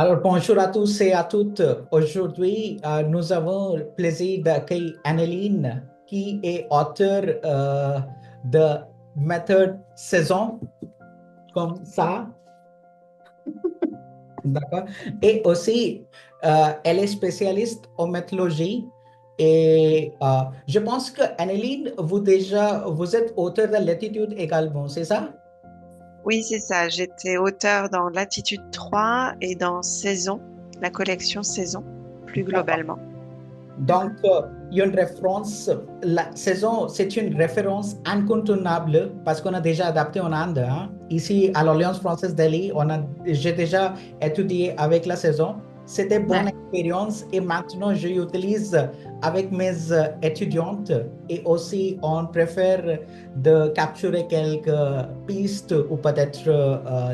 Alors, bonjour à tous et à toutes. Aujourd'hui, nous avons le plaisir d'accueillir Anneline, qui est auteure de méthode saison, comme ça, d'accord? Et aussi, elle est spécialiste en méthodologie. Et je pense que Anneline, vous êtes auteur de l'étude également, c'est ça? Oui, c'est ça. J'étais auteur dans Latitude 3 et dans Saison, la collection Saison, plus D'accord. globalement. Donc, il y a une référence, la saison, c'est une référence incontournable parce qu'on a déjà adapté en Inde, hein. Ici, à l'Alliance française Delhi, j'ai déjà étudié avec la saison. C'était une bonne Ouais. expérience et maintenant, je l'utilise avec mes étudiantes et aussi, on préfère de capturer quelques pistes ou peut-être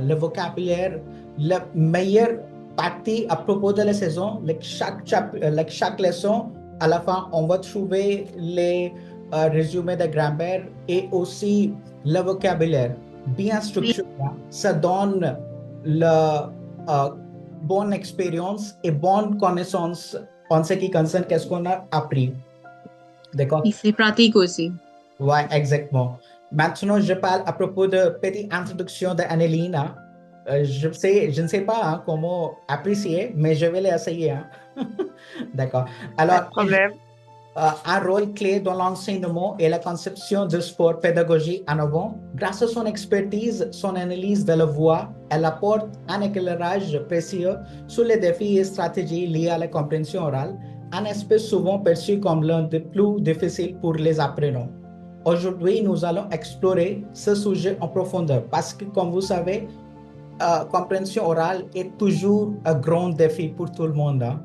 le vocabulaire, la meilleure partie à propos de la saison, chaque leçon à la fin, on va trouver les résumés de grammaire et aussi le vocabulaire bien Oui, structuré. Ça donne la bonne expérience et bonne connaissance en ce qui concerne qu'est-ce qu'on a appris. D'accord? Et c'est pratique aussi. Ouais, exactement. Maintenant, je parle à propos de petite introduction d'Annelina. Je ne sais pas hein, comment apprécier, mais je vais l'essayer, hein. D'accord. pas de Alors, problème. un rôle clé dans l'enseignement et la conception de sport pédagogique innovant. Grâce à son expertise, son analyse de la voix, elle apporte un éclairage précieux sur les défis et stratégies liées à la compréhension orale, un aspect souvent perçu comme l'un des plus difficiles pour les apprenants. Aujourd'hui, nous allons explorer ce sujet en profondeur parce que, comme vous savez, compréhension orale est toujours un grand défi pour tout le monde, hein.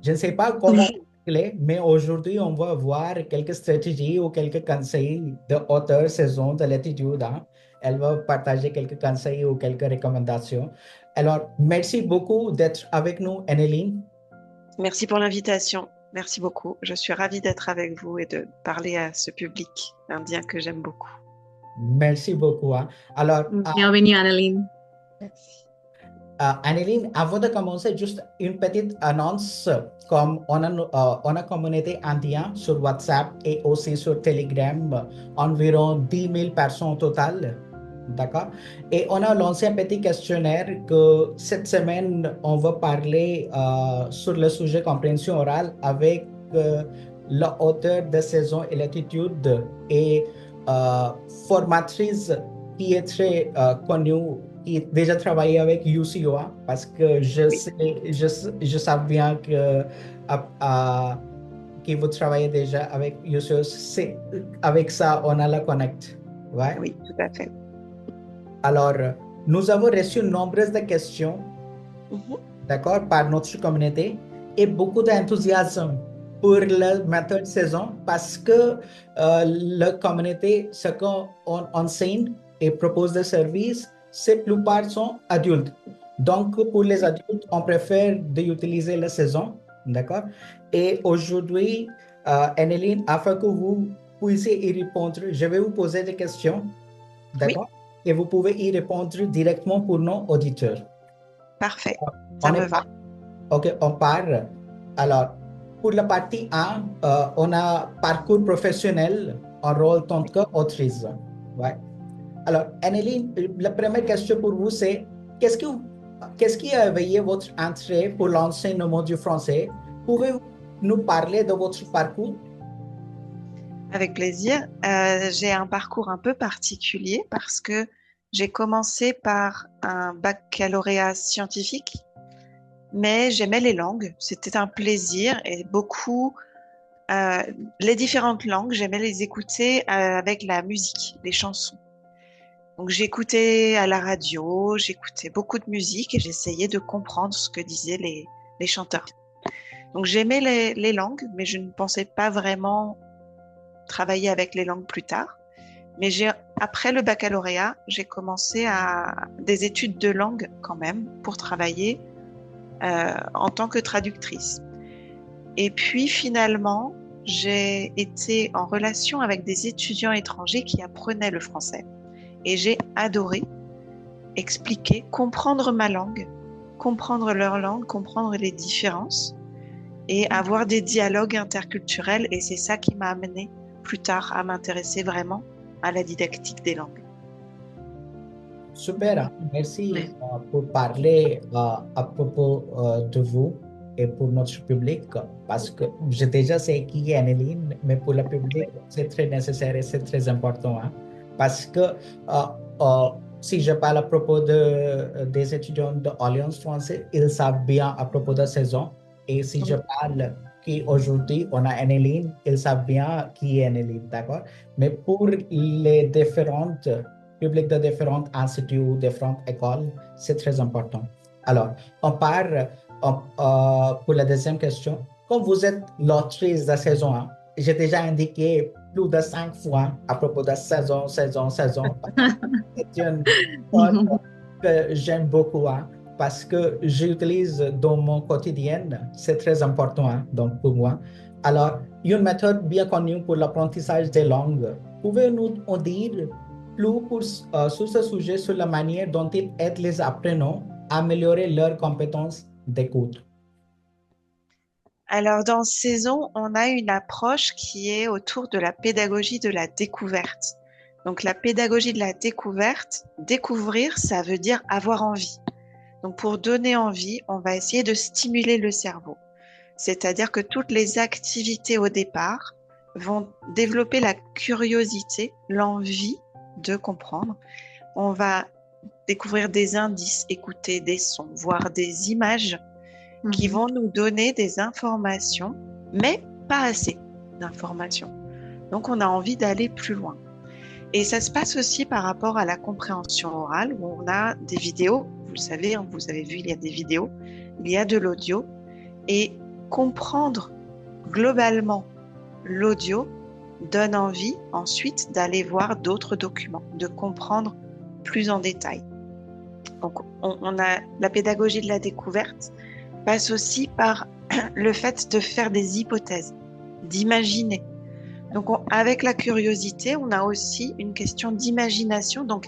Je ne sais pas comment Oui. régler, mais aujourd'hui, on va voir quelques stratégies ou quelques conseils de auteur saison de l'étude, hein. Elle va partager quelques conseils ou quelques recommandations. Alors, merci beaucoup d'être avec nous, Anneline. Merci pour l'invitation. Merci beaucoup. Je suis ravie d'être avec vous et de parler à ce public indien que j'aime beaucoup. Merci beaucoup, hein. Alors, Bienvenue, Annelien. Merci. Anneline, avant de commencer, juste une petite annonce. Comme on a communauté indienne sur WhatsApp et aussi sur Telegram, environ 10 000 personnes au total. D'accord? Et on a lancé un petit questionnaire que cette semaine, on va parler sur le sujet compréhension orale avec l'auteur de saison et l'attitude et euh, formatrice qui est très connue, qui a déjà travaillé avec UCOA, parce que Oui, je sais bien que vous travaillez déjà avec UCOA. Avec ça, on a la connect. Ouais. oui, tout à fait. Alors, nous avons reçu nombreuses de questions, Mhm. d'accord, par notre communauté et beaucoup d'enthousiasme pour la méthode saison parce que la communauté, ce qu'on enseigne et propose des services, c'est la plupart sont adultes. Donc, pour les adultes, on préfère d'utiliser la saison, d'accord? Et aujourd'hui, Anneline, afin que vous puissiez y répondre, je vais vous poser des questions, Oui, d'accord? Et vous pouvez y répondre directement pour nos auditeurs. parfait. Ça On me est va. OK, on part. Alors, pour la partie 1, on a parcours professionnel en rôle tant qu'autrice. Ouais. Alors, Anneline, la première question pour vous, c'est qu'est-ce qui a éveillé votre intérêt pour l'enseignement du français? Pouvez-vous nous parler de votre parcours? Avec plaisir. J'ai un parcours un peu particulier parce que j'ai commencé par un baccalauréat scientifique, mais j'aimais les langues. C'était un plaisir et beaucoup, euh, les différentes langues, j'aimais les écouter avec la musique, les chansons. Donc j'écoutais à la radio, j'écoutais beaucoup de musique et j'essayais de comprendre ce que disaient les chanteurs. Donc j'aimais les langues, mais je ne pensais pas vraiment travailler avec les langues plus tard. Mais après le baccalauréat, j'ai commencé à des études de langue quand même pour travailler en tant que traductrice. Et puis finalement, j'ai été en relation avec des étudiants étrangers qui apprenaient le français. Et j'ai adoré expliquer, comprendre ma langue, comprendre leur langue, comprendre les différences et avoir des dialogues interculturels. Et c'est ça qui m'a amené plus tard à m'intéresser vraiment à la didactique des langues. Super, merci Ouais. pour parler à propos de vous et pour notre public, parce que j'ai déjà sais qui est Anneline, mais pour le public, c'est très nécessaire et c'est très important, hein, parce que si je parle à propos des étudiants de Alliance française, ils savent bien à propos de saison, et si je parle qu'aujourd'hui on a Anneline, ils savent bien qui est Anneline, d'accord? Mais pour les différentes public de différents instituts, différentes écoles, c'est très important. Alors, on part pour la deuxième question. Comme vous êtes l'autrice de saison 1, j'ai déjà indiqué plus de 5 fois à propos de saison. C'est une chose que j'aime beaucoup, hein, parce que j'utilise dans mon quotidien. C'est très important, hein, donc pour moi. Alors, une méthode bien connue pour l'apprentissage des langues. Pouvez-vous nous en dire plus sur ce sujet, sur la manière dont ils aident les apprenants à améliorer leurs compétences d'écoute? Alors, dans Saison, on a une approche qui est autour de la pédagogie de la découverte. Donc, la pédagogie de la découverte, découvrir, ça veut dire avoir envie. Donc, pour donner envie, on va essayer de stimuler le cerveau. C'est-à-dire que toutes les activités au départ vont développer la curiosité, l'envie de comprendre. On va découvrir des indices, écouter des sons, voir des images qui vont nous donner des informations, mais pas assez d'informations. Donc, on a envie d'aller plus loin. Et ça se passe aussi par rapport à la compréhension orale, où on a des vidéos. Vous le savez, hein, vous avez vu, il y a des vidéos, il y a de l'audio. Et comprendre globalement l'audio donne envie ensuite d'aller voir d'autres documents, de comprendre plus en détail. Donc, on a la pédagogie de la découverte passe aussi par le fait de faire des hypothèses, d'imaginer. Donc, avec la curiosité, on a aussi une question d'imagination, donc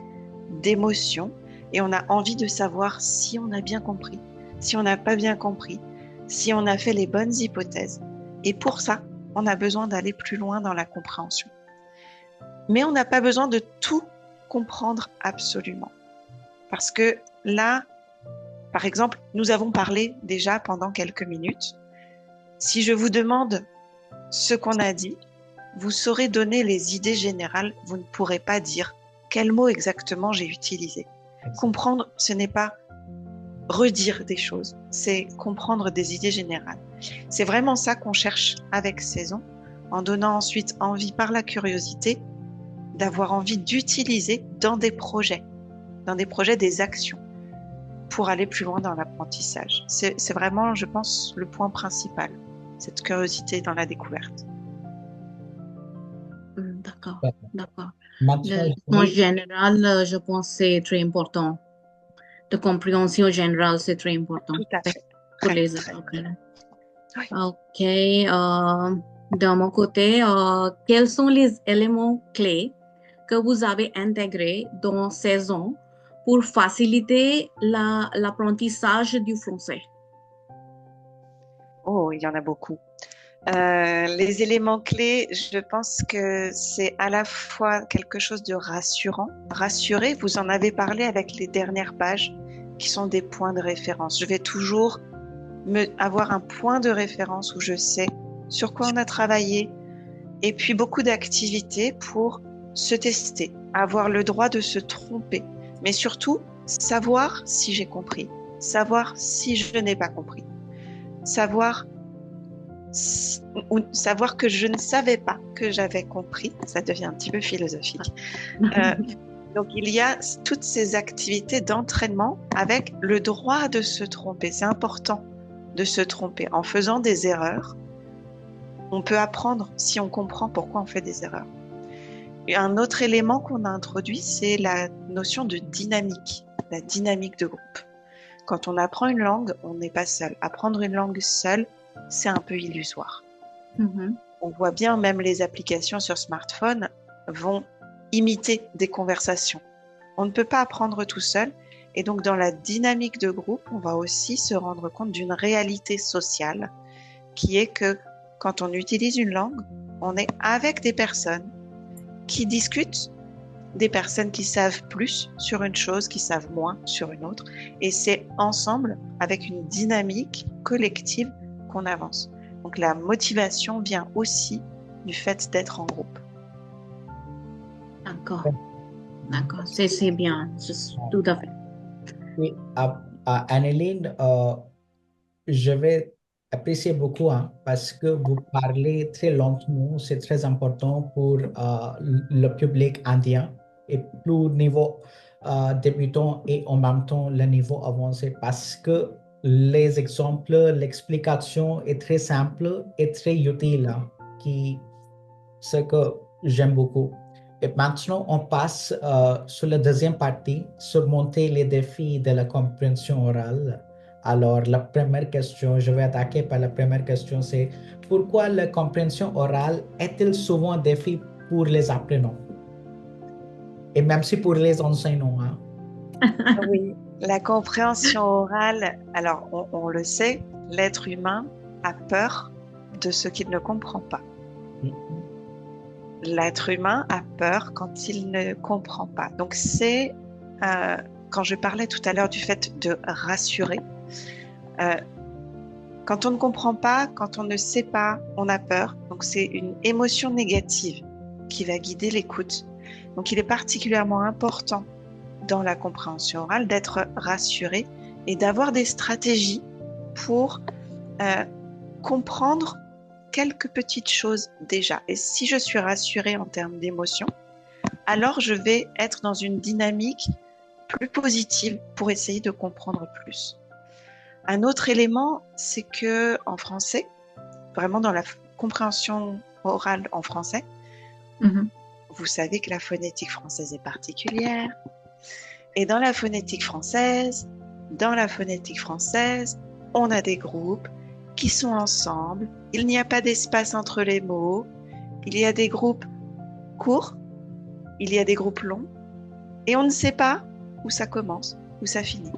d'émotion, et on a envie de savoir si on a bien compris, si on n'a pas bien compris, si on a fait les bonnes hypothèses. Et pour ça, on a besoin d'aller plus loin dans la compréhension. Mais on n'a pas besoin de tout comprendre absolument. Parce que là, par exemple, nous avons parlé déjà pendant quelques minutes. Si je vous demande ce qu'on a dit, vous saurez donner les idées générales, vous ne pourrez pas dire quel mot exactement j'ai utilisé. Comprendre, ce n'est pas redire des choses, c'est comprendre des idées générales. C'est vraiment ça qu'on cherche avec Saison, en donnant ensuite envie par la curiosité d'avoir envie d'utiliser dans des projets, des actions, pour aller plus loin dans l'apprentissage. C'est vraiment, je pense, le point principal, cette curiosité dans la découverte. D'accord, d'accord. Maintenant, En général, je pense que c'est très important. La compréhension générale, c'est très important. Tout à fait. Pour les apprenants. Oui. Ok. De mon côté, quels sont les éléments clés que vous avez intégrés dans Saison pour faciliter l'apprentissage du français? Oh, il y en a beaucoup. Les éléments clés, je pense que c'est à la fois quelque chose de rassurant. Rassurer, vous en avez parlé avec les dernières pages, qui sont des points de référence. Je vais toujours avoir un point de référence où je sais sur quoi on a travaillé, et puis beaucoup d'activités pour se tester, avoir le droit de se tromper, mais surtout savoir si j'ai compris, savoir si je n'ai pas compris, savoir que je ne savais pas que j'avais compris. Ça devient un petit peu philosophique. Donc, il y a toutes ces activités d'entraînement avec le droit de se tromper. C'est important de se tromper. En faisant des erreurs, on peut apprendre si on comprend pourquoi on fait des erreurs. Et un autre élément qu'on a introduit, c'est la notion de dynamique, la dynamique de groupe. Quand on apprend une langue, on n'est pas seul. Apprendre une langue seule, c'est un peu illusoire. On voit bien, même les applications sur smartphone vont imiter des conversations. On ne peut pas apprendre tout seul. Et donc, dans la dynamique de groupe, on va aussi se rendre compte d'une réalité sociale qui est que quand on utilise une langue, on est avec des personnes qui discutent, des personnes qui savent plus sur une chose, qui savent moins sur une autre. Et c'est ensemble, avec une dynamique collective, qu'on avance. Donc la motivation vient aussi du fait d'être en groupe. D'accord, d'accord, c'est bien, tout à fait. Oui, Anneline, je vais apprécier beaucoup hein, parce que vous parlez très lentement, c'est très important pour le public indien et plus niveau débutant et en même temps le niveau avancé parce que les exemples, l'explication est très simple et très utile, hein, qui ce que j'aime beaucoup. Et maintenant, on passe sur la deuxième partie, surmonter les défis de la compréhension orale. Alors, la première question, je vais attaquer par la première question, c'est pourquoi la compréhension orale est-elle souvent un défi pour les apprenants? Et même si pour les enseignants, hein. Oui, la compréhension orale, alors on le sait, l'être humain a peur de ce qu'il ne comprend pas. L'être humain a peur quand il ne comprend pas. Donc c'est, quand je parlais tout à l'heure du fait de rassurer, quand on ne comprend pas, quand on ne sait pas, on a peur. Donc c'est une émotion négative qui va guider l'écoute. Donc il est particulièrement important dans la compréhension orale d'être rassuré et d'avoir des stratégies pour comprendre quelques petites choses déjà. Et si je suis rassurée en termes d'émotion, alors je vais être dans une dynamique plus positive pour essayer de comprendre plus. Un autre élément, c'est que en français, vraiment dans la compréhension orale en français, vous savez que la phonétique française est particulière. Et dans la phonétique française, on a des groupes qui sont ensemble. Il n'y a pas d'espace entre les mots. Il y a des groupes courts, il y a des groupes longs, et on ne sait pas où ça commence, où ça finit.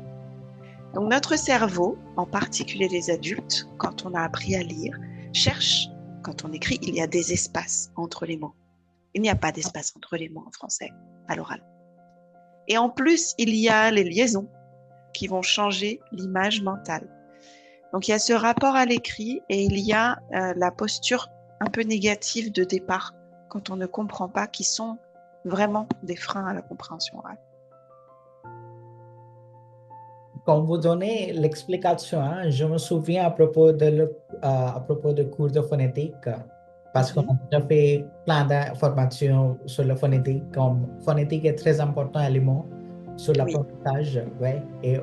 Donc notre cerveau, en particulier les adultes, quand on a appris à lire, cherche, quand on écrit, il y a des espaces entre les mots. Il n'y a pas d'espace entre les mots en français, à l'oral. Et en plus, il y a les liaisons qui vont changer l'image mentale. Donc il y a ce rapport à l'écrit et il y a la posture un peu négative de départ quand on ne comprend pas, qui sont vraiment des freins à la compréhension orale. Quand vous donnez l'explication, hein, je me souviens à propos de cours de phonétique, parce qu'on a déjà fait plein d'informations sur la phonétique, comme phonétique est très important élément sur l'apprentissage. Ouais. Et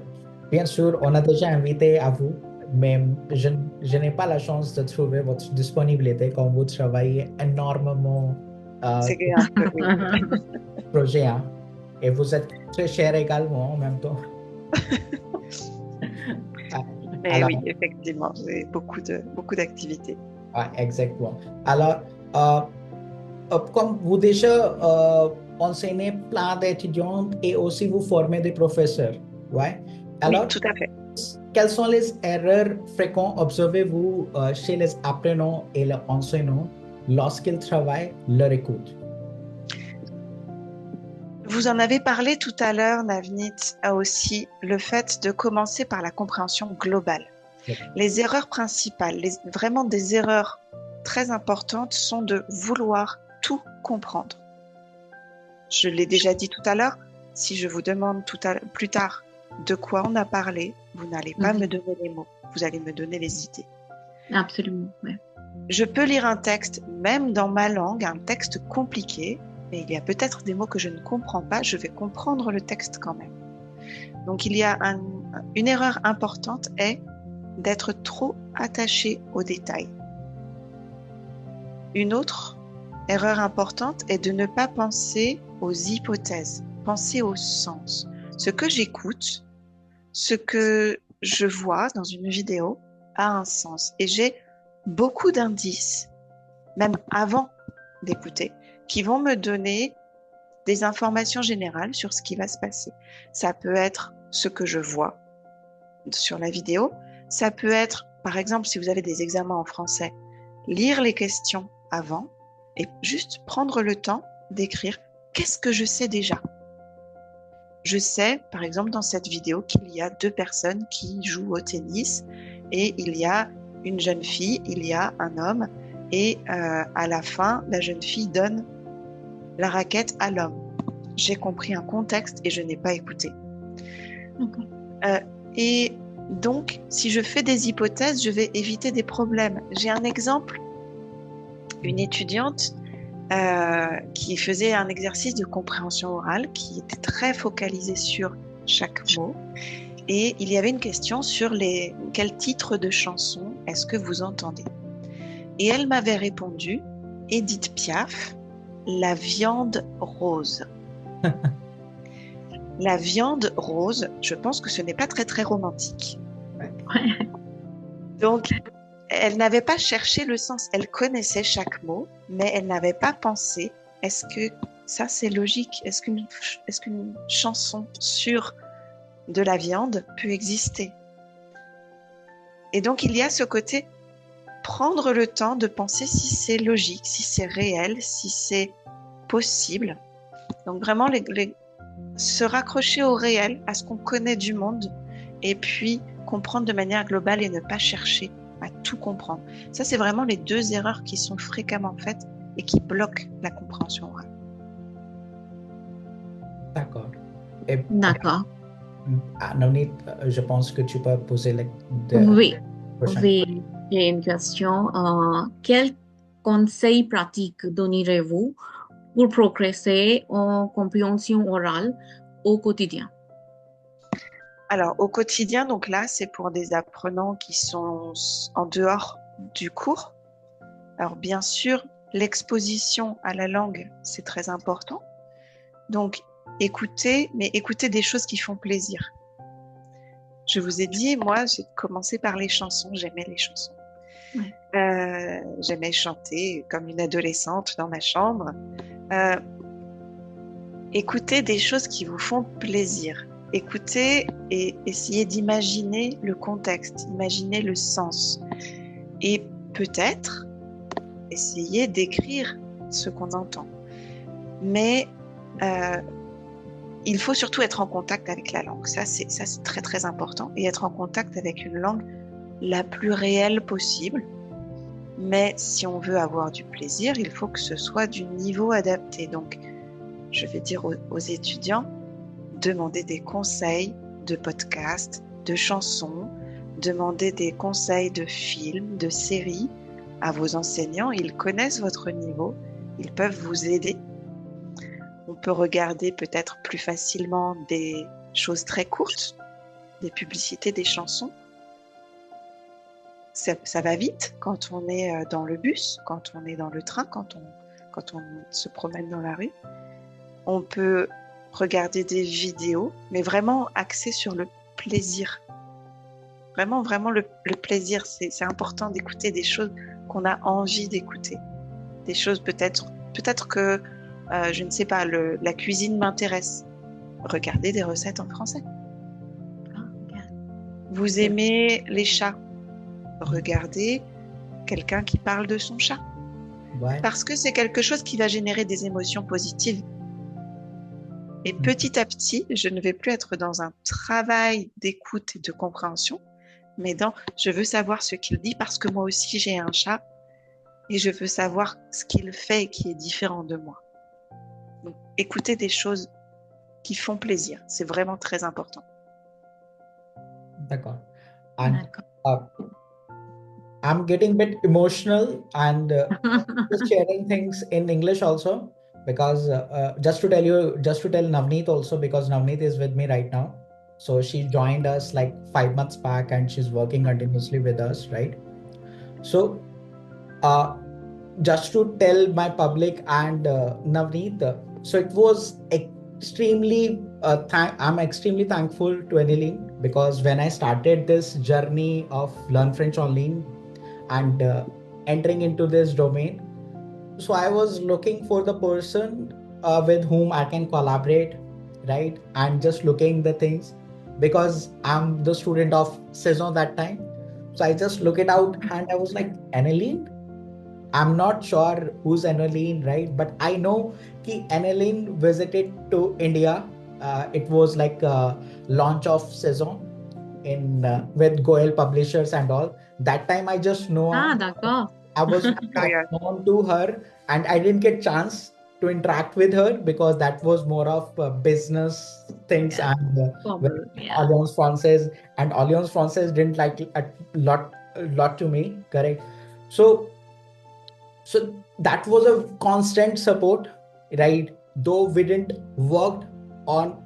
bien sûr, on a déjà invité à vous, mais je n'ai pas la chance de trouver votre disponibilité quand vous travaillez énormément C'est un peu, oui. projet, hein, et vous êtes très cher également en même temps. Mais Alors, oui, effectivement, j'ai beaucoup d'activités. Exactement. Alors, comme vous déjà enseignez plein d'étudiants et aussi vous formez des professeurs, ouais? Alors, oui, tout à fait. Quelles sont les erreurs fréquentes observez-vous chez les apprenants et les enseignants lorsqu'ils travaillent leur écoute? Vous en avez parlé tout à l'heure, Navneet, aussi le fait de commencer par la compréhension globale. Les erreurs principales, vraiment des erreurs très importantes, sont de vouloir tout comprendre. Je l'ai déjà dit tout à l'heure, si je vous demande plus tard de quoi on a parlé, vous n'allez pas me donner les mots, vous allez me donner les idées. Absolument, oui. Je peux lire un texte, même dans ma langue, un texte compliqué, mais il y a peut-être des mots que je ne comprends pas, je vais comprendre le texte quand même. Donc il y a une erreur importante est d'être trop attaché aux détails. Une autre erreur importante est de ne pas penser aux hypothèses, penser au sens. Ce que j'écoute, ce que je vois dans une vidéo a un sens. Et j'ai beaucoup d'indices, même avant d'écouter, qui vont me donner des informations générales sur ce qui va se passer. Ça peut être ce que je vois sur la vidéo. Ça peut être, par exemple, si vous avez des examens en français, lire les questions avant et juste prendre le temps d'écrire qu'est-ce que je sais déjà. Je sais, par exemple, dans cette vidéo, qu'il y a 2 personnes qui jouent au tennis et il y a une jeune fille, il y a un homme et à la fin, la jeune fille donne la raquette à l'homme. J'ai compris un contexte et je n'ai pas écouté. Okay. Et donc, si je fais des hypothèses, je vais éviter des problèmes. J'ai un exemple, une étudiante qui faisait un exercice de compréhension orale qui était très focalisé sur chaque mot. Et il y avait une question sur quel titre de chanson est-ce que vous entendez? Et elle m'avait répondu, Édith Piaf, La viande rose. La viande rose, je pense que ce n'est pas très très romantique. Ouais. Donc, elle n'avait pas cherché le sens. Elle connaissait chaque mot, mais elle n'avait pas pensé, est-ce que ça c'est logique? Est-ce qu'une chanson sur de la viande peut exister? Et donc, il y a ce côté, prendre le temps de penser si c'est logique, si c'est réel, si c'est possible. Donc, vraiment, se raccrocher au réel, à ce qu'on connaît du monde, et puis comprendre de manière globale et ne pas chercher à tout comprendre. Ça, c'est vraiment les 2 erreurs qui sont fréquemment faites et qui bloquent la compréhension orale. D'accord. Et D'accord. Navneet, je pense que tu peux poser Oui, prochaine. oui, j'ai une question. Quel conseil pratique donnerez-vous pour progresser en compréhension orale au quotidien? Alors, au quotidien, donc là, c'est pour des apprenants qui sont en dehors du cours. Alors, bien sûr, l'exposition à la langue, c'est très important. Donc, écoutez, mais écoutez des choses qui font plaisir. Je vous ai dit, moi, j'ai commencé par les chansons. J'aimais les chansons. Ouais. J'aimais chanter comme une adolescente dans ma chambre. Écoutez des choses qui vous font plaisir. Écoutez et essayez d'imaginer le contexte, imaginer le sens. Et peut-être essayer d'écrire ce qu'on entend. Mais il faut surtout être en contact avec la langue. Ça, c'est très, très important. Et être en contact avec une langue la plus réelle possible. Mais si on veut avoir du plaisir, il faut que ce soit du niveau adapté. Donc, je vais dire aux étudiants, demandez des conseils de podcasts, de chansons, demandez des conseils de films, de séries à vos enseignants. Ils connaissent votre niveau, ils peuvent vous aider. On peut regarder peut-être plus facilement des choses très courtes, des publicités, des chansons. Ça va vite quand on est dans le bus, quand on est dans le train, quand on se promène dans la rue. On peut regarder des vidéos, mais vraiment axées sur le plaisir. Vraiment, vraiment le plaisir. C'est important d'écouter des choses qu'on a envie d'écouter. Des choses peut-être que, je ne sais pas, la cuisine m'intéresse. Regardez des recettes en français. Vous aimez les chats. Regardez quelqu'un qui parle de son chat. Ouais. Parce que c'est quelque chose qui va générer des émotions positives. Et petit à petit, je ne vais plus être dans un travail d'écoute et de compréhension, mais dans je veux savoir ce qu'il dit parce que moi aussi j'ai un chat et je veux savoir ce qu'il fait et qui est différent de moi. Donc, écoutez des choses qui font plaisir, c'est vraiment très important. D'accord. And I'm getting a bit emotional and just sharing things in English also because just to tell Navneet also because Navneet is with me right now. So she joined us like 5 months back and she's working continuously with us, right? So just to tell my public and Navneet, so it was extremely I'm extremely thankful to Aniline because when I started this journey of Learn French Online and entering into this domain, so I was looking for the person with whom I can collaborate, right? And just looking the things. because I'm the student of saison that time. So I just look it out and I was like, aniline? I'm not sure who's aniline, right? But I know ki aniline visited to India. It was like a launch of saison in with Goel Publishers and all. That time I just know d'accord. I was Oh, yeah. known to her, and I didn't get chance to interact with her because that was more of business things Yeah. and with Formal, yeah. Alliance Francaise, and Alliance Francaise didn't like a lot to me, correct? So that was a constant support, right? Though we didn't work on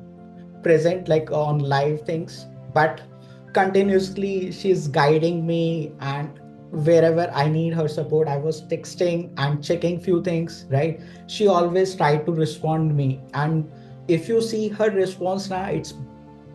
present like on live things, but continuously she's guiding me, and wherever I need her support, I was texting and checking few things, right? She always tried to respond me, and if you see her response now, it's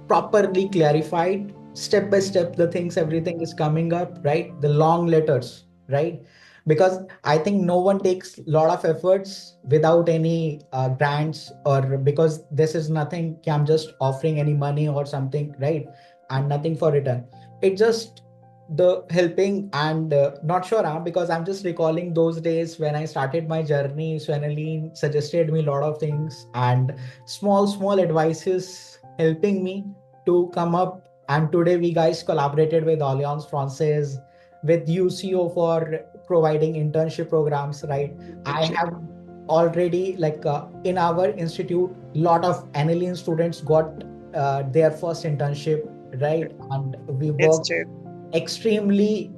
properly clarified step by step, the things, everything is coming up, right? The long letters, right? Because I think no one takes a lot of efforts without any grants, or because this is nothing I'm just offering any money or something, right? And nothing for return. It just the helping, and not sure because I'm just recalling those days when I started my journey. Swaneline suggested me a lot of things and small advices helping me to come up. And today we guys collaborated with Alliance Francaise, with UCO for providing internship programs, right? I have already like in our institute, lot of aniline students got their first internship, right? And we It's worked true. extremely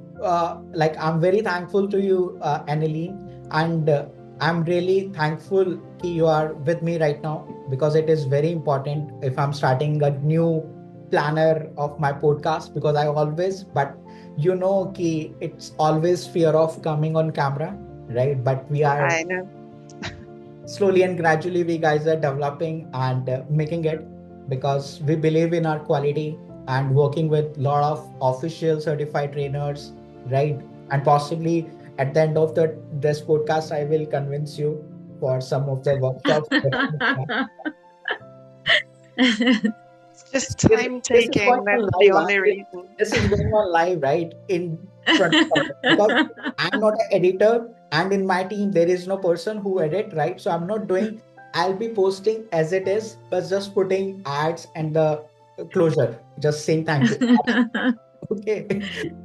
like I'm very thankful to you, Aniline, and I'm really thankful that you are with me right now, because it is very important if I'm starting a new planner of my podcast, because I always, but ki it's always fear of coming on camera, right? But we are I know. slowly and gradually, we guys are developing and making it, because we believe in our quality and working with a lot of official certified trainers, right? And possibly at the end of this podcast, I will convince you for some of the workshops. It's just this, time this is going taking. on That's the live. only reason. This is going on live, right? In front of us. Because I'm not an editor, and in my team, there is no person who edit, right? So I'm not doing, I'll be posting as it is, but just putting ads and the closure, just saying thank you. Okay.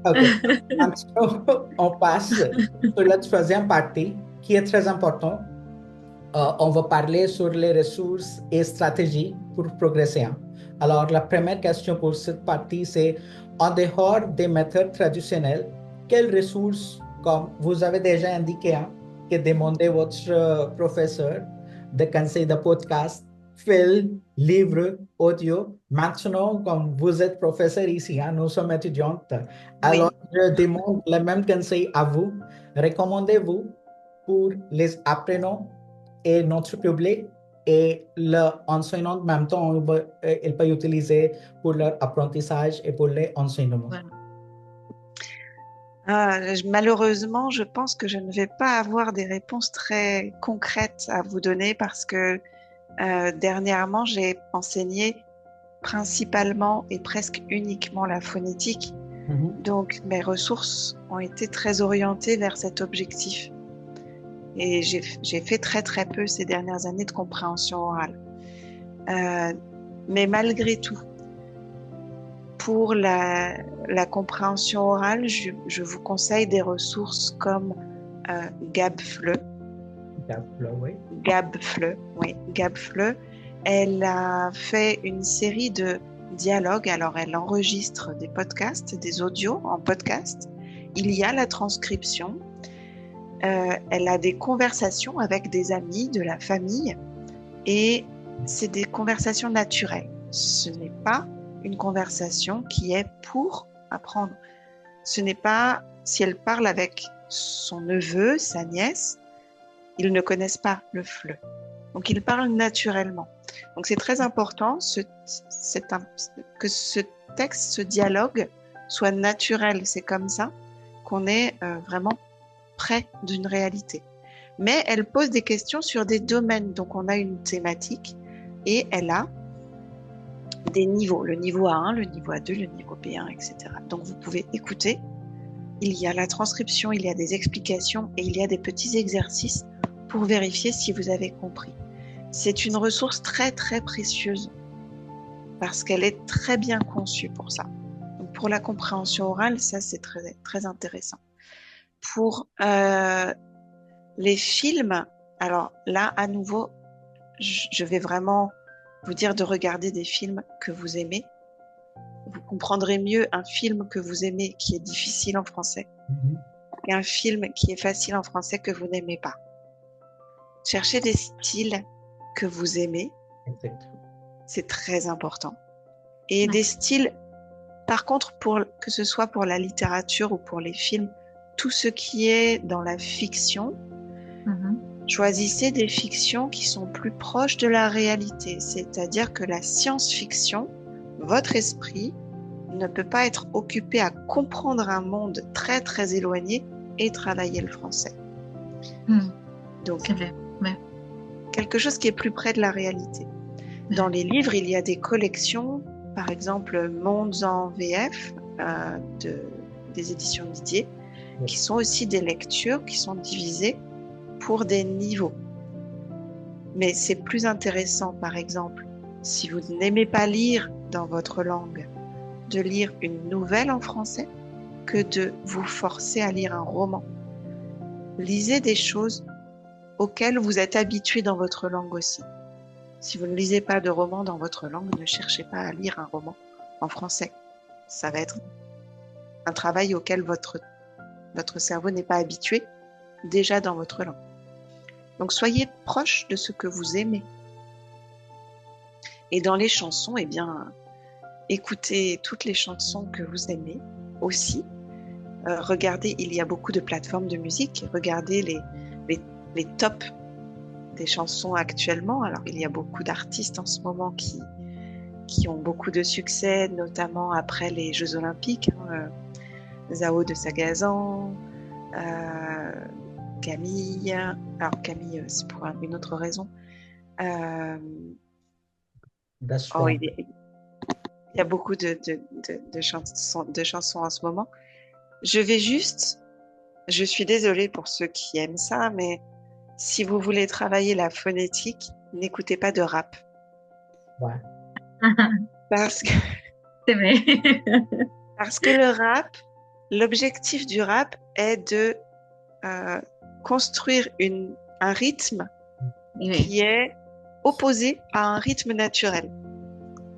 Okay. And so, on passe sur la troisième partie, qui est très important. On va parler sur les ressources et stratégies pour progresser. Alors, la première question pour cette partie, c'est en dehors des méthodes traditionnelles, quelles ressources, comme vous avez déjà indiqué, que demandez votre professeur, de conseils de podcast, film, livres, audio. Maintenant, comme vous êtes professeur ici, nous sommes étudiantes, alors je demande le même conseil à vous. Recommandez-vous pour les apprenants et notre public, et l'enseignant en même temps, il peut utiliser pour leur apprentissage et pour l'enseignement. Voilà. Malheureusement, je pense que je ne vais pas avoir des réponses très concrètes à vous donner parce que dernièrement, j'ai enseigné principalement et presque uniquement la phonétique. Donc, mes ressources ont été très orientées vers cet objectif. Et j'ai fait très très peu ces dernières années de compréhension orale. Mais malgré tout, pour la compréhension orale, je vous conseille des ressources comme Gabfle. Gabfle. Elle a fait une série de dialogues. Alors, elle enregistre des podcasts, des audios en podcast. Il y a la transcription. Elle a des conversations avec des amis, de la famille, et c'est des conversations naturelles. Ce n'est pas une conversation qui est pour apprendre. Ce n'est pas si elle parle avec son neveu, sa nièce, ils ne connaissent pas le FLE. Donc, ils parlent naturellement. Donc, c'est très important que ce texte, ce dialogue soit naturel. C'est comme ça qu'on est vraiment près d'une réalité. Mais elle pose des questions sur des domaines. Donc, on a une thématique et elle a des niveaux, le niveau A1, le niveau A2, le niveau B1, etc. Donc vous pouvez écouter, il y a la transcription, il y a des explications et il y a des petits exercices pour vérifier si vous avez compris. C'est une ressource très très précieuse parce qu'elle est très bien conçue pour ça. Donc pour la compréhension orale, ça c'est très, très intéressant. Pour les films, alors là à nouveau, je vais vraiment vous dire de regarder des films que vous aimez. Vous comprendrez mieux un film que vous aimez qui est difficile en français et un film qui est facile en français que vous n'aimez pas. Cherchez des styles que vous aimez. C'est très important. Et des styles, par contre, que ce soit pour la littérature ou pour les films, tout ce qui est dans la fiction, choisissez des fictions qui sont plus proches de la réalité. C'est-à-dire que la science-fiction, votre esprit ne peut pas être occupé à comprendre un monde très très éloigné et travailler le français. Donc, c'est vrai. Ouais. Quelque chose qui est plus près de la réalité. Dans les livres, il y a des collections, par exemple Mondes en VF des éditions Didier, qui sont aussi des lectures qui sont divisées pour des niveaux. Mais c'est plus intéressant, par exemple, si vous n'aimez pas lire dans votre langue, de lire une nouvelle en français que de vous forcer à lire un roman. Lisez des choses auxquelles vous êtes habitué dans votre langue aussi. Si vous ne lisez pas de roman dans votre langue, ne cherchez pas à lire un roman en français. Ça va être un travail auquel votre cerveau n'est pas habitué déjà dans votre langue. Donc soyez proche de ce que vous aimez. Et dans les chansons, eh bien, écoutez toutes les chansons que vous aimez aussi. Regardez, il y a beaucoup de plateformes de musique. Regardez les tops des chansons actuellement. Alors, il y a beaucoup d'artistes en ce moment qui ont beaucoup de succès, notamment après les Jeux Olympiques. Zao de Sagazan, Camille. Alors, Camille, c'est pour une autre raison. Il y a beaucoup de chansons en ce moment. Je suis désolée pour ceux qui aiment ça, mais si vous voulez travailler la phonétique, n'écoutez pas de rap. Ouais. Parce que C'est vrai. Parce que le rap, l'objectif du rap est de construire un rythme qui est opposé à un rythme naturel.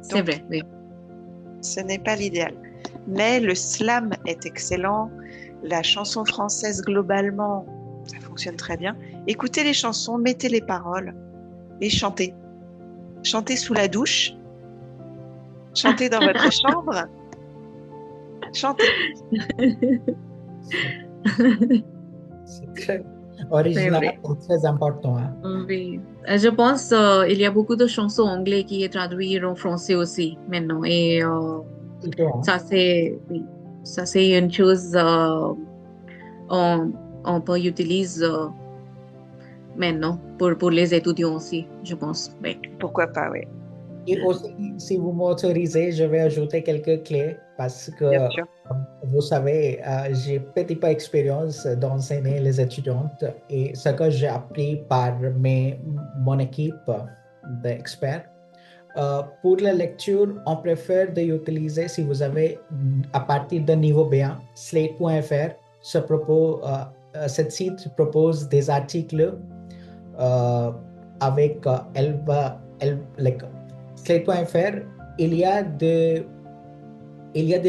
C'est vrai, oui. Ce n'est pas l'idéal. Mais le slam est excellent. La chanson française, globalement, ça fonctionne très bien. Écoutez les chansons, mettez les paroles et chantez. Chantez sous la douche. Chantez dans votre chambre. Chantez. C'est très original et très important. Hein? Oui. Je pense il y a beaucoup de chansons anglaises qui est traduites en français aussi maintenant. Et ça, c'est une chose on peut utiliser maintenant pour les étudiants aussi, je pense. Oui. Pourquoi pas, oui. Et aussi, si vous m'autorisez, je vais ajouter quelques clés parce que, vous savez, j'ai petit peu d'expérience d'enseigner les étudiantes et ce que j'ai appris par mon équipe d'experts. Pour la lecture, on préfère d'utiliser, si vous avez à partir de niveau B1, slate.fr, cette site propose des articles avec slate.fr, il y a des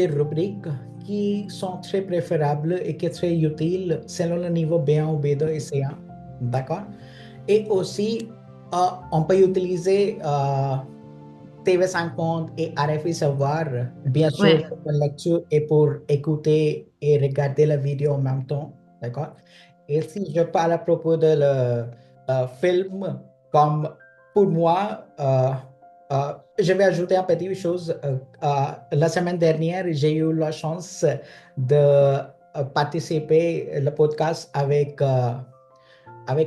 rubriques qui sont très préférables et qui sont très utiles selon le niveau B1 ou B2 et C1. D'accord? Et aussi, on peut utiliser TV50 et RFI Savoir, bien sûr, pour la lecture et pour écouter et regarder la vidéo en même temps. D'accord? Et si je parle à propos de le film, comme pour moi, je vais ajouter une petite chose. La semaine dernière, j'ai eu la chance de participer au podcast avec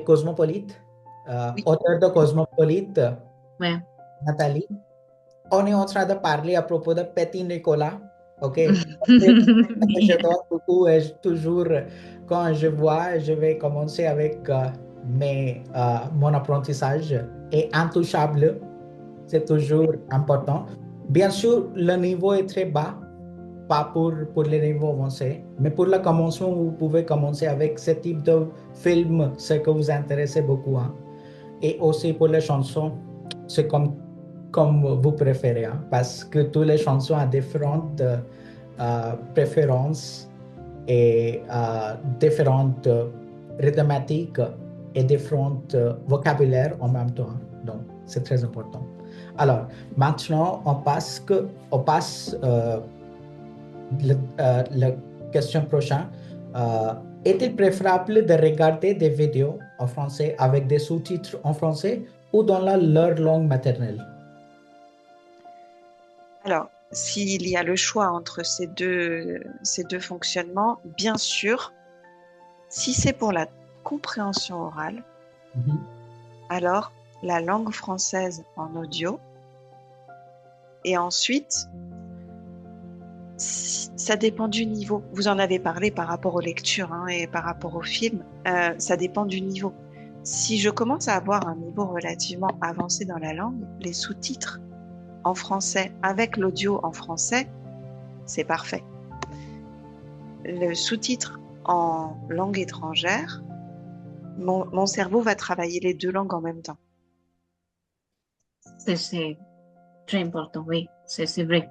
Cosmopolite, auteur de Cosmopolite, Nathalie. on est en train de parler à propos de Petit Nicolas. OK? Je dors beaucoup et toujours, quand je vois, je vais commencer avec mon apprentissage. Et intouchable, c'est toujours important. Bien sûr, le niveau est très bas, pas pour les niveaux avancés, mais pour le commencement, vous pouvez commencer avec ce type de film, ce que vous intéressez beaucoup. Hein. Et aussi pour les chansons, c'est comme vous préférez, hein, parce que toutes les chansons ont différentes préférences et différentes rythmatiques et différentes vocabulaires en même temps. Donc, c'est très important. Alors, maintenant, on passe la question prochaine. Est-il préférable de regarder des vidéos en français avec des sous-titres en français ou dans leur langue maternelle? Alors, s'il y a le choix entre ces deux fonctionnements, bien sûr, si c'est pour la compréhension orale, alors la langue française en audio, et ensuite, ça dépend du niveau. Vous en avez parlé par rapport aux lectures hein, et par rapport aux films, ça dépend du niveau. Si je commence à avoir un niveau relativement avancé dans la langue, les sous-titres en français avec l'audio en français, c'est parfait. Le sous-titre en langue étrangère, mon cerveau va travailler les deux langues en même temps. C'est très important, oui, c'est vrai.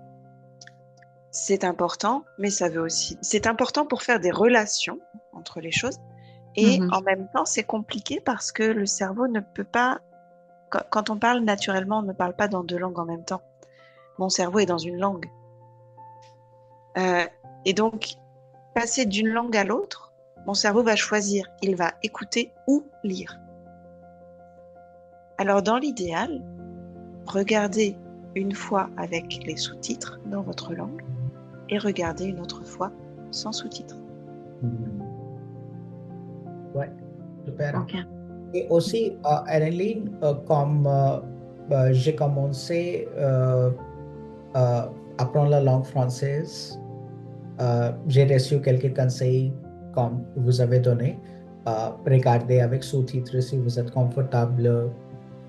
C'est important, mais ça veut aussi... C'est important pour faire des relations entre les choses. Et en même temps, c'est compliqué parce que le cerveau ne peut pas... Quand on parle naturellement, on ne parle pas dans deux langues en même temps. Mon cerveau est dans une langue. Et donc, passer d'une langue à l'autre, mon cerveau va choisir. Il va écouter ou lire. Alors, dans l'idéal, regardez une fois avec les sous-titres dans votre langue et regardez une autre fois sans sous-titres. Ouais, super. Okay. Et aussi, Annelien, comme j'ai commencé à apprendre la langue française, j'ai reçu quelques conseils comme vous avez donné. Regardez avec sous-titres si vous êtes confortable,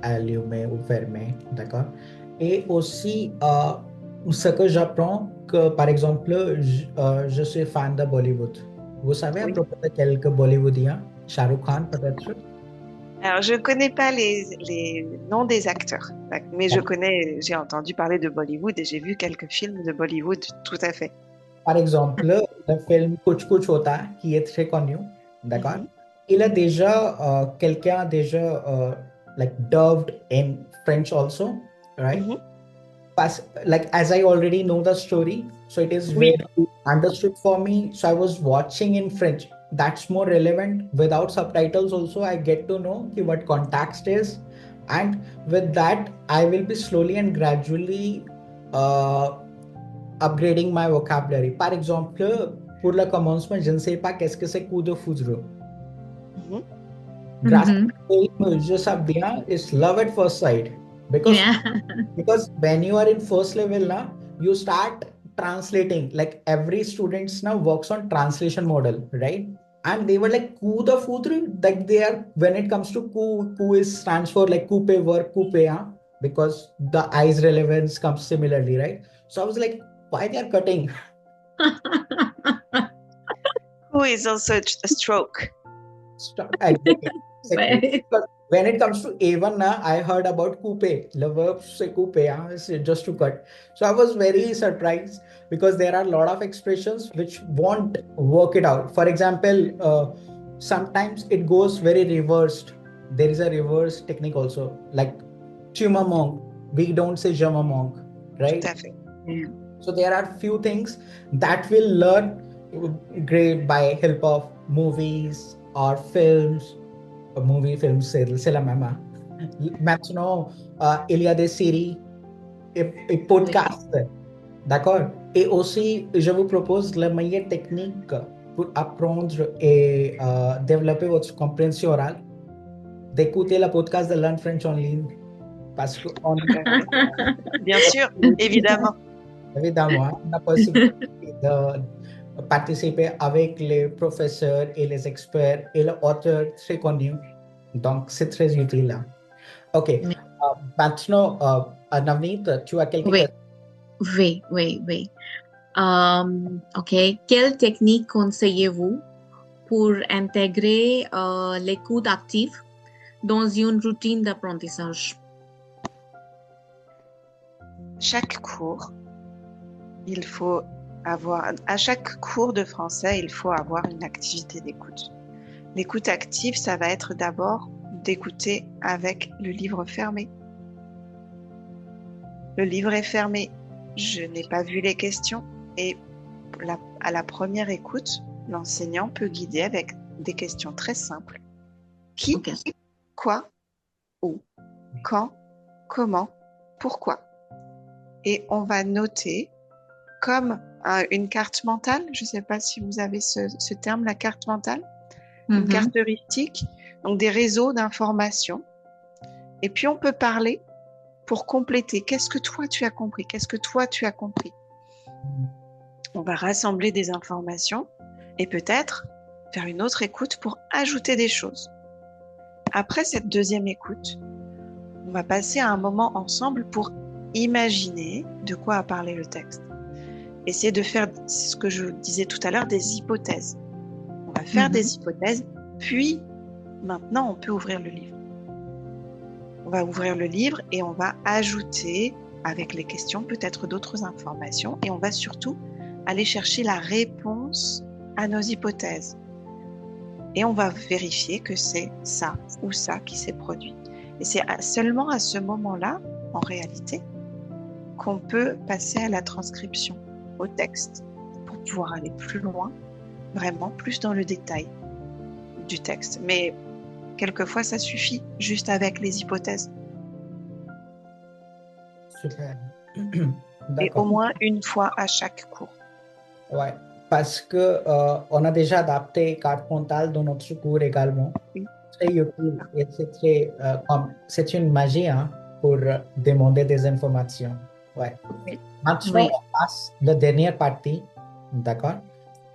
allumer ou fermer, d'accord? Et aussi, ce que j'apprends, que par exemple, je suis fan de Bollywood. Vous savez à propos de quelques Bollywoodiens, Shah Rukh Khan peut-être? Alors, je ne connais pas les noms des acteurs, mais j'ai entendu parler de Bollywood et j'ai vu quelques films de Bollywood, tout à fait. Par exemple, le film Kuch Kuch Hota Hai, qui est très connu, d'accord? Il a déjà, quelqu'un a déjà like dubbed in French also, right? Like as I already know the story, so it is very understood for me. So I was watching in French. That's more relevant. Without subtitles also, I get to know what context is. And with that, I will be slowly and gradually upgrading my vocabulary. Par exemple, pour le commencement, je ne sais pas qu'est-ce que c'est coup de foudre. Grâce à film, je sais bien, it's love at first sight. Because when you are in first level now, you start translating. Like every students now works on translation model, right? And they were like coup the foudre, like they are when it comes to coup is stands for like coupe work, coupe, because the eyes relevance comes similarly, right? So I was like, why they are cutting? Coup is also a stroke. Exactly. When it comes to A1, I heard about coupe. The verb say coupe, just to cut. So I was very surprised because there are a lot of expressions which won't work it out. For example, sometimes it goes very reversed. There is a reverse technique also, like chumamong. We don't say jamamong, right? So there are few things that will learn great by help of movies or films. Film, c'est la même. Maintenant, il y a des séries et podcasts, d'accord? Et aussi, je vous propose la meilleure technique pour apprendre et développer votre compréhension orale, d'écouter le podcast de Learn French en ligne. parce qu'on Tout à fait. Bien sûr, évidemment. évidemment, on a possibilité de participer avec les professeurs et les experts et les auteurs très connus. Donc, c'est très utile là. OK. Mais- Maintenant, Navneet, tu as quelques Oui, questions? oui. OK. Quelle technique conseillez-vous pour intégrer l'écoute active dans une routine d'apprentissage? Chaque cours, il faut avoir, à chaque cours de français, il faut avoir une activité d'écoute. L'écoute active, ça va être d'abord d'écouter avec le livre fermé. Le livre est fermé. Je n'ai pas vu les questions et à la première écoute, l'enseignant peut guider avec des questions très simples. Qui, OK. quoi, où, quand, comment, pourquoi. Et on va noter comme une carte mentale. Je ne sais pas si vous avez ce terme, la carte mentale. Une Mhm. carte heuristique, donc des réseaux d'informations. Et puis on peut parler pour compléter. Qu'est-ce que toi tu as compris? Qu'est-ce que toi tu as compris? On va rassembler des informations et peut-être faire une autre écoute pour ajouter des choses. Après cette deuxième écoute, on va passer à un moment ensemble pour imaginer de quoi a parlé le texte. Essayer de faire ce que je disais tout à l'heure, des hypothèses. On va faire des hypothèses, puis maintenant on peut ouvrir le livre. On va ouvrir le livre et on va ajouter avec les questions peut-être d'autres informations et on va surtout aller chercher la réponse à nos hypothèses. Et on va vérifier que c'est ça ou ça qui s'est produit. Et c'est seulement à ce moment-là, en réalité, qu'on peut passer à la transcription, au texte, pour pouvoir aller plus loin, vraiment plus dans le détail du texte. Mais quelquefois, ça suffit juste avec les hypothèses. Super. Et au D'accord. moins une fois à chaque cours. Ouais, parce que on a déjà adapté carte mentale dans notre cours également. Oui. Très utile et c'est une magie hein, pour demander des informations. Ouais. Oui. Maintenant, Oui. on passe la dernière partie, d'accord?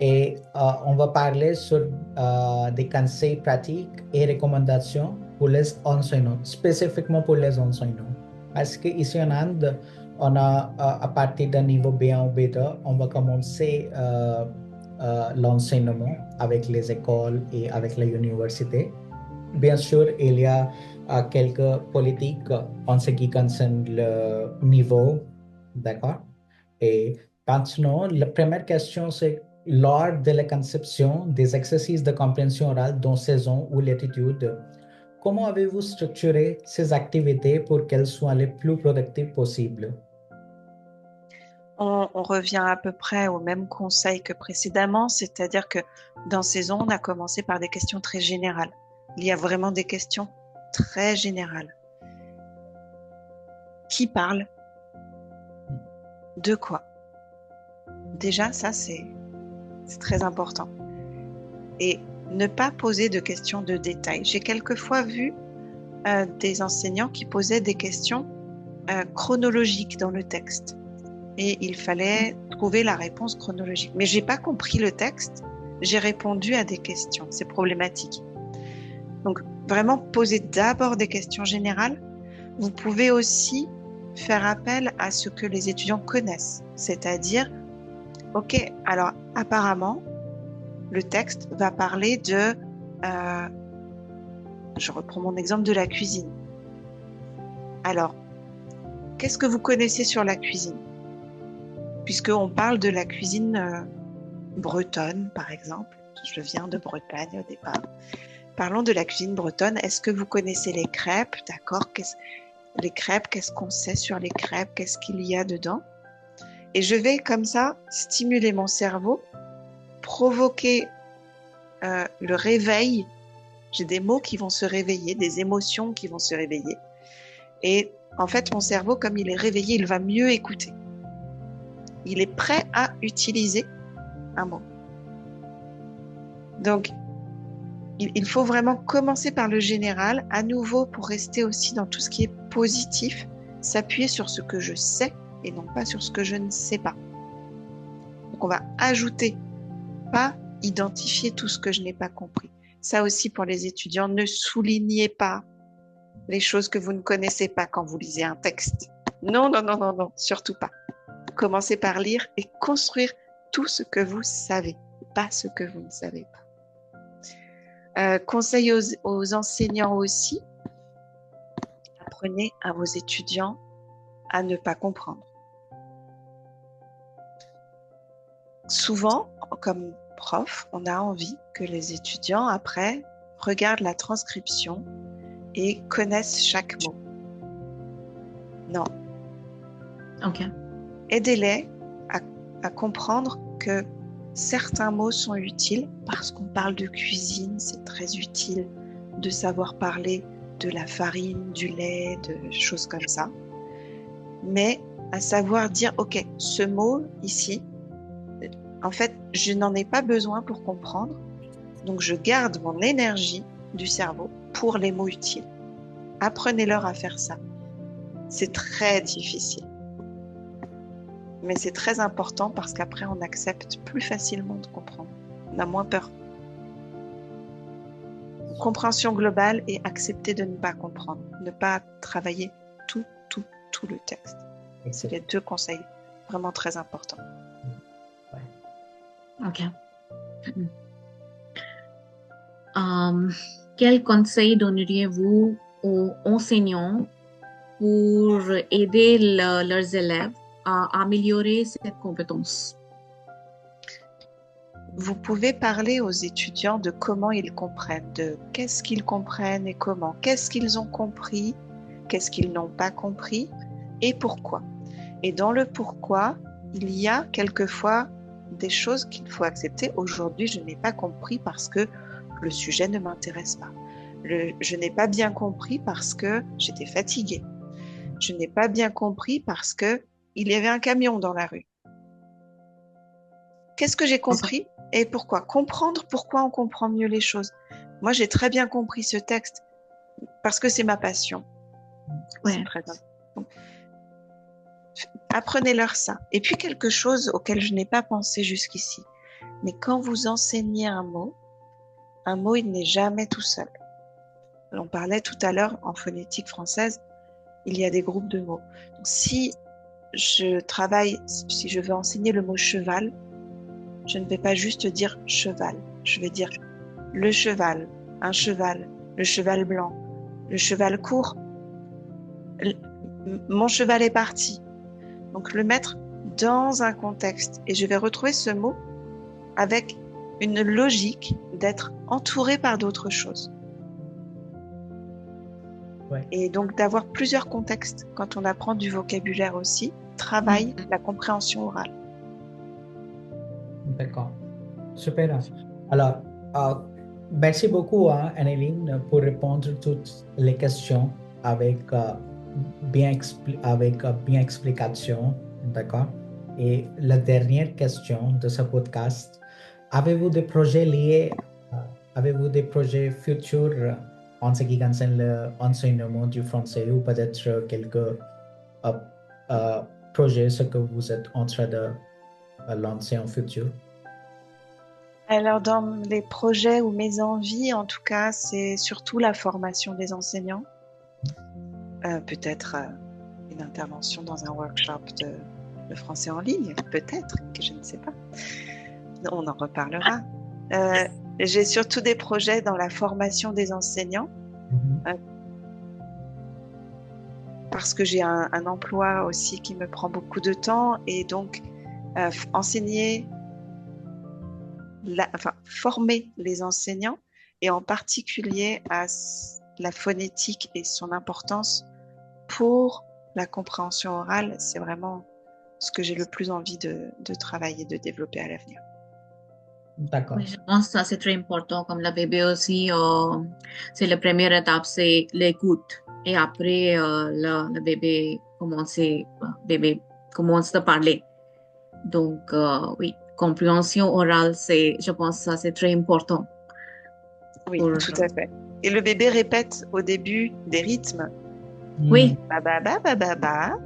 Et on va parler sur des conseils pratiques et recommandations pour les enseignants, spécifiquement pour les enseignants. Parce qu'ici en Inde, on a à partir d'un niveau B1 ou B2, on va commencer l'enseignement avec les écoles et avec les universités. Bien sûr, il y a quelques politiques en ce qui concerne le niveau, d'accord? Et maintenant, la première question, c'est lors de la conception des exercices de compréhension orale dans saison ou l'étude, comment avez-vous structuré ces activités pour qu'elles soient les plus productives possibles? On revient à peu près au même conseil que précédemment, c'est-à-dire que dans saison, on a commencé par des questions très générales. Il y a vraiment des questions très générales. Qui parle? De quoi? Déjà, ça, c'est très important. Et ne pas poser de questions de détail. J'ai quelquefois vu des enseignants qui posaient des questions chronologiques dans le texte. Et il fallait trouver la réponse chronologique. Mais j'ai pas compris le texte, j'ai répondu à des questions. C'est problématique. Donc, vraiment, poser d'abord des questions générales. Vous pouvez aussi faire appel à ce que les étudiants connaissent. C'est-à-dire, OK, alors apparemment, le texte va parler de... je reprends mon exemple de la cuisine. Alors, qu'est-ce que vous connaissez sur la cuisine? Puisqu'on parle de la cuisine bretonne, par exemple. Je viens de Bretagne au départ. Parlons de la cuisine bretonne. Est-ce que vous connaissez les crêpes? D'accord. Les crêpes, qu'est-ce qu'on sait sur les crêpes? Qu'est-ce qu'il y a dedans? Et je vais comme ça stimuler mon cerveau, provoquer le réveil. J'ai des mots qui vont se réveiller, des émotions qui vont se réveiller. Et en fait, mon cerveau, comme il est réveillé, il va mieux écouter. Il est prêt à utiliser un mot. Donc, il faut vraiment commencer par le général, à nouveau pour rester aussi dans tout ce qui est positif, s'appuyer sur ce que je sais et non pas sur ce que je ne sais pas. Donc on va ajouter, pas identifier tout ce que je n'ai pas compris. Ça aussi pour les étudiants, ne soulignez pas les choses que vous ne connaissez pas quand vous lisez un texte. Non, non, non, non, non, surtout pas. Commencez par lire et construire tout ce que vous savez, pas ce que vous ne savez pas. Conseil aux enseignants aussi, apprenez à vos étudiants à ne pas comprendre. Souvent, comme prof, on a envie que les étudiants, après, regardent la transcription et connaissent chaque mot. Non. OK. Aidez-les à comprendre que certains mots sont utiles parce qu'on parle de cuisine, c'est très utile de savoir parler de la farine, du lait, de choses comme ça. Mais à savoir dire, OK, ce mot ici, en fait, je n'en ai pas besoin pour comprendre, donc je garde mon énergie du cerveau pour les mots utiles. Apprenez-leur à faire ça. C'est très difficile. Mais c'est très important parce qu'après, on accepte plus facilement de comprendre. On a moins peur. Compréhension globale et accepter de ne pas comprendre. Ne pas travailler tout le texte. C'est les deux conseils vraiment très importants. OK. Quel conseil donneriez-vous aux enseignants pour aider leurs élèves à améliorer cette compétence? Vous pouvez parler aux étudiants de comment ils comprennent, de qu'est-ce qu'ils comprennent et comment, qu'est-ce qu'ils ont compris, qu'est-ce qu'ils n'ont pas compris et pourquoi. Et dans le pourquoi, il y a quelquefois des choses qu'il faut accepter. Aujourd'hui, je n'ai pas compris parce que le sujet ne m'intéresse pas. Je n'ai pas bien compris parce que j'étais fatiguée. Je n'ai pas bien compris parce que il y avait un camion dans la rue. Qu'est-ce que j'ai compris et pourquoi? Comprendre pourquoi on comprend mieux les choses. Moi, j'ai très bien compris ce texte parce que c'est ma passion. Ouais. C'est très important. Apprenez-leur ça. Et puis quelque chose auquel je n'ai pas pensé jusqu'ici. Mais quand vous enseignez un mot, il n'est jamais tout seul. On parlait tout à l'heure en phonétique française, il y a des groupes de mots. Donc, si je veux enseigner le mot cheval, je ne vais pas juste dire cheval. Je vais dire le cheval, un cheval, le cheval blanc, le cheval court, mon cheval est parti. Donc le mettre dans un contexte. Et je vais retrouver ce mot avec une logique d'être entouré par d'autres choses. Ouais. Et donc d'avoir plusieurs contextes quand on apprend du vocabulaire aussi, travaille la compréhension orale. D'accord. Super. Alors, merci beaucoup, Anneline, pour répondre à toutes les questions avec bien explication. D'accord. Et la dernière question de ce podcast, avez-vous des projets futurs en ce qui concerne l'enseignement du français ou peut-être quelques projets que vous êtes en train de lancer en futur? Alors dans les projets ou mes envies, en tout cas, c'est surtout la formation des enseignants. Peut-être une intervention dans un workshop de français en ligne, peut-être, que je ne sais pas. On en reparlera. J'ai surtout des projets dans la formation des enseignants, parce que j'ai un emploi aussi qui me prend beaucoup de temps et donc former les enseignants et en particulier à la phonétique et son importance pour la compréhension orale, c'est vraiment ce que j'ai le plus envie de travailler, de développer à l'avenir. D'accord. Oui, je pense que ça c'est très important. Comme le bébé aussi, c'est la première étape, c'est l'écoute. Et après, le bébé commence à parler. Donc, oui, compréhension orale, je pense que ça c'est très important. Oui, pour... tout à fait. Et le bébé répète au début des rythmes. Oui, Ba ba ba ba ba ba.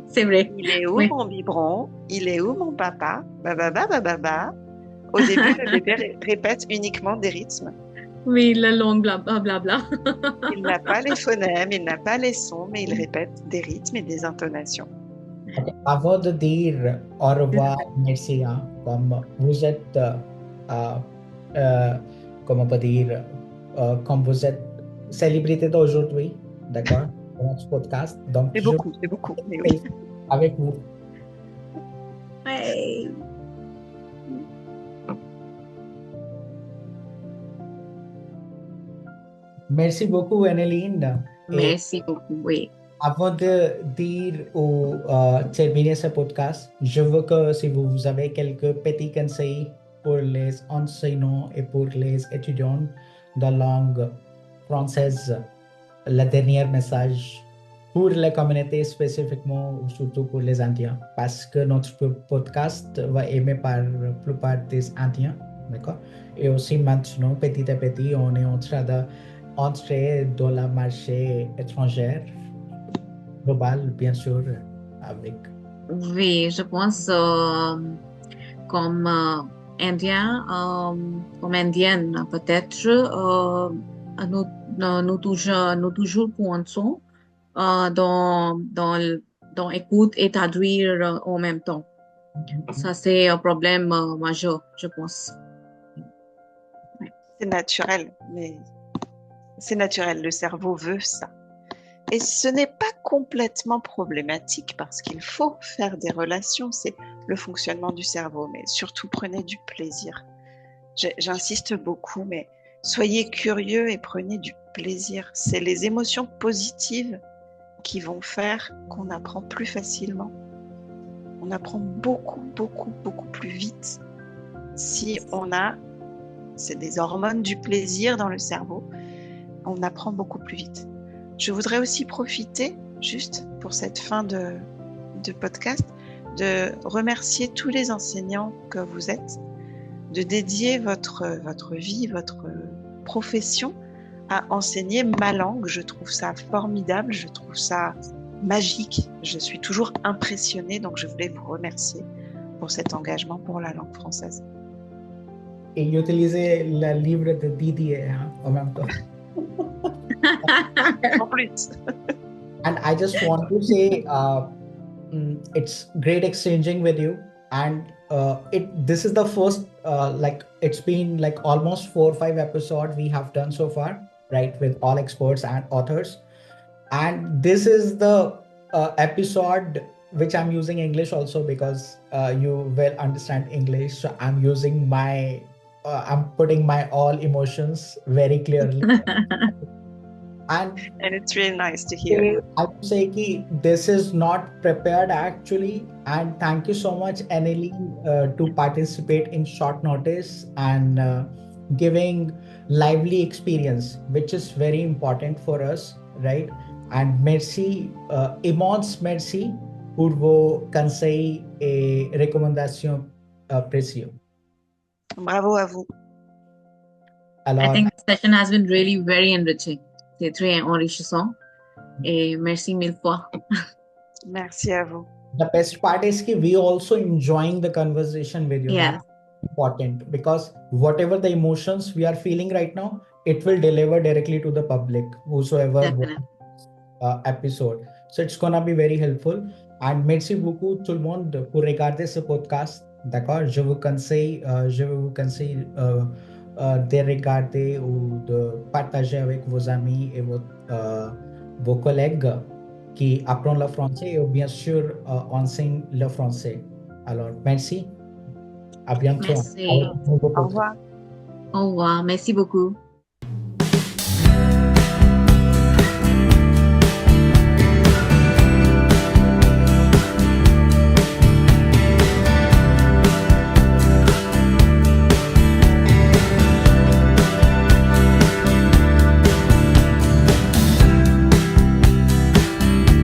c'est vrai. Il est où Oui. mon biberon? Il est où mon papa? Ba ba ba ba ba ba. Au début, le bébé répète uniquement des rythmes. Oui, le long blabla. Bla. Il n'a pas les phonèmes, il n'a pas les sons, mais il répète des rythmes et des intonations. Ok. Avant de dire au revoir, merci, hein, comme vous êtes, comment on peut dire, comme vous êtes célébrité d'aujourd'hui, d'accord, dans notre podcast. Donc, C'est je beaucoup, mais oui. avec vous. Ouais. Merci beaucoup, Anneline. Et Merci beaucoup, oui. avant de dire ou terminer ce podcast, je veux que si vous avez quelques petits conseils pour les enseignants et pour les étudiants de langue française, le dernier message pour la communauté spécifiquement ou surtout pour les Indiens, parce que notre podcast va aimer par la plupart des Indiens, d'accord? Et aussi maintenant, petit à petit, on est en train d'entrer dans le marché étranger global, bien sûr, avec. Oui, je pense comme Indien, comme indienne, peut-être, nous toujours pensons dans écoute et traduire en même temps. Ça, c'est un problème majeur, je pense. C'est naturel, mais c'est naturel, le cerveau veut ça. Et ce n'est pas complètement problématique parce qu'il faut faire des relations, c'est le fonctionnement du cerveau, mais surtout prenez du plaisir. J'insiste beaucoup, mais soyez curieux et prenez du plaisir. C'est les émotions positives qui vont faire qu'on apprend plus facilement. On apprend beaucoup plus vite si on a, c'est des hormones du plaisir dans le cerveau, on apprend beaucoup plus vite. Je voudrais aussi profiter, juste pour cette fin de podcast, de remercier tous les enseignants que vous êtes, de dédier votre vie, votre profession à enseigner ma langue. Je trouve ça formidable, je trouve ça magique. Je suis toujours impressionnée, donc je voulais vous remercier pour cet engagement pour la langue française. Et utiliser le livre de Didier, hein, en même temps. En plus. And I just want to say, it's great exchanging with you. And this is the first, like it's been like almost 4 or 5 episodes we have done so far, right, with all experts and authors. And this is the episode which I'm using English also because you will understand English. So I'm using I'm putting my all emotions very clearly. And it's really nice to hear. I would say that this is not prepared actually, and thank you so much, Anneline, to participate in short notice and giving lively experience, which is very important for us, right? And merci, immense merci pour vos conseils et recommandations précieux. Bravo à vous. Alors, I think the session has been really very enriching. C'est très enrichissant. Et merci mille fois. Merci à vous. the best part is that we also enjoying the conversation with you. Yeah. That's important because whatever the emotions we are feeling right now, it will deliver directly to the public, whosoever Definitely. episode. So it's gonna be very helpful. And merci beaucoup tout le monde pour regarder ce podcast. D'accord? Je vous conseille de regarder ou de partager avec vos amis et vos collègues qui apprennent le français et bien sûr enseignent le français. Alors, merci. À bientôt. Merci. Au revoir. Au revoir. Merci beaucoup.